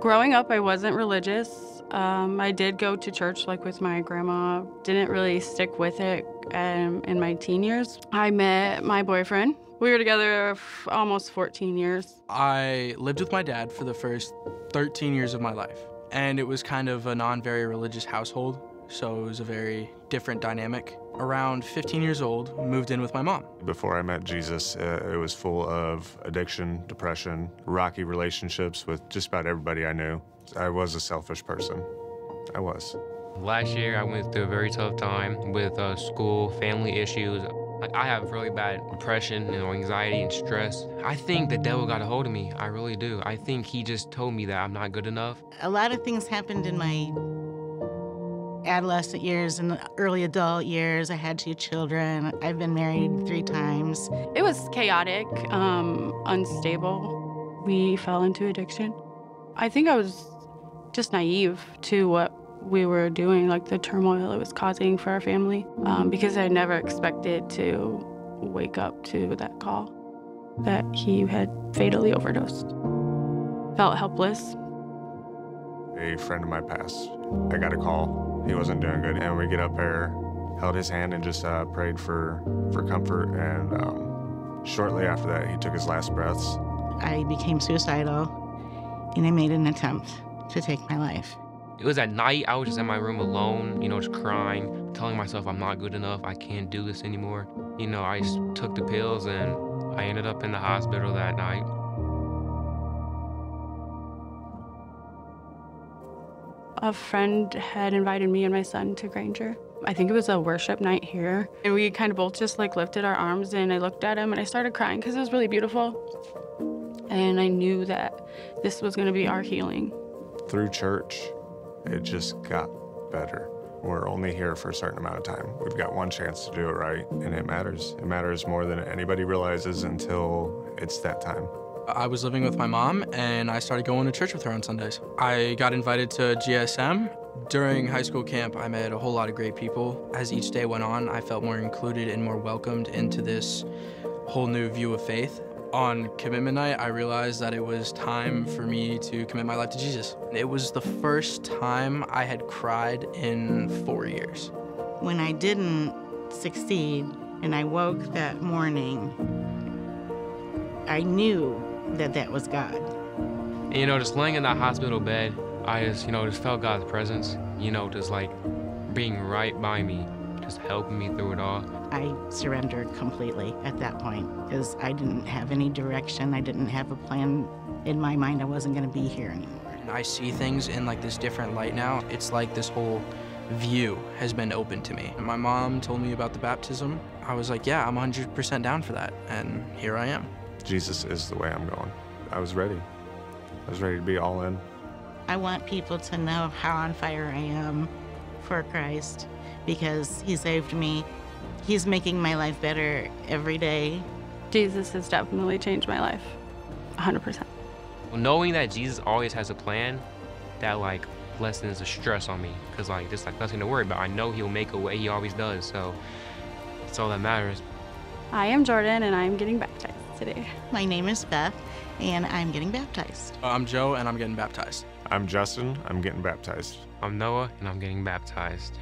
Growing up, I wasn't religious. I did go to church like with my grandma. Didn't really stick with it in my teen years. I met my boyfriend. We were together for almost 14 years. I lived with my dad for the first 13 years of my life, and it was kind of a non-very religious household, so it was a very different dynamic. Around 15 years old, moved in with my mom. Before I met Jesus, it was full of addiction, depression, rocky relationships with just about everybody I knew. I was a selfish person. I was. Last year, I went through a very tough time with school, family issues. I have really bad depression and anxiety and stress. I think the devil got a hold of me. I really do. I think he just told me that I'm not good enough. A lot of things happened in my adolescent years and early adult years. I had 2 children. I've been married 3 times. It was chaotic, unstable. We fell into addiction. I think I was just naive to what we were doing, like the turmoil it was causing for our family, because I never expected to wake up to that call that he had fatally overdosed. Felt helpless. A friend of my passed. I got a call. He wasn't doing good, and we get up there, held his hand, and just prayed for comfort. And shortly after that, he took his last breaths. I became suicidal, and I made an attempt to take my life. It was at night. I was just in my room alone, just crying, telling myself I'm not good enough. I can't do this anymore. I just took the pills, and I ended up in the hospital that night. A friend had invited me and my son to Granger. I think it was a worship night here. And we kind of both just lifted our arms, and I looked at him and I started crying because it was really beautiful. And I knew that this was going to be our healing. Through church, it just got better. We're only here for a certain amount of time. We've got one chance to do it right, and it matters. It matters more than anybody realizes until it's that time. I was living with my mom, and I started going to church with her on Sundays. I got invited to GSM. During high school camp, I met a whole lot of great people. As each day went on, I felt more included and more welcomed into this whole new view of faith. On commitment night, I realized that it was time for me to commit my life to Jesus. It was the first time I had cried in 4 years. When I didn't succeed and I woke that morning, I knew that that was God. And, just laying in that hospital bed, I just felt God's presence, just being right by me, just helping me through it all. I surrendered completely at that point because I didn't have any direction. I didn't have a plan. In my mind, I wasn't going to be here anymore. I see things in this different light now. It's like this whole view has been open to me. My mom told me about the baptism. I was like, yeah, I'm 100% down for that, and here I am. Jesus is the way I'm going. I was ready. I was ready to be all in. I want people to know how on fire I am for Christ because he saved me. He's making my life better every day. Jesus has definitely changed my life, 100%. Well, knowing that Jesus always has a plan, that lessens the stress on me, because there's nothing to worry about. I know he'll make a way. He always does. So that's all that matters. I am Jordan, and I'm getting baptized today. My name is Beth, and I'm getting baptized. I'm Joe, and I'm getting baptized. I'm Justin. I'm getting baptized. I'm Noah, and I'm getting baptized.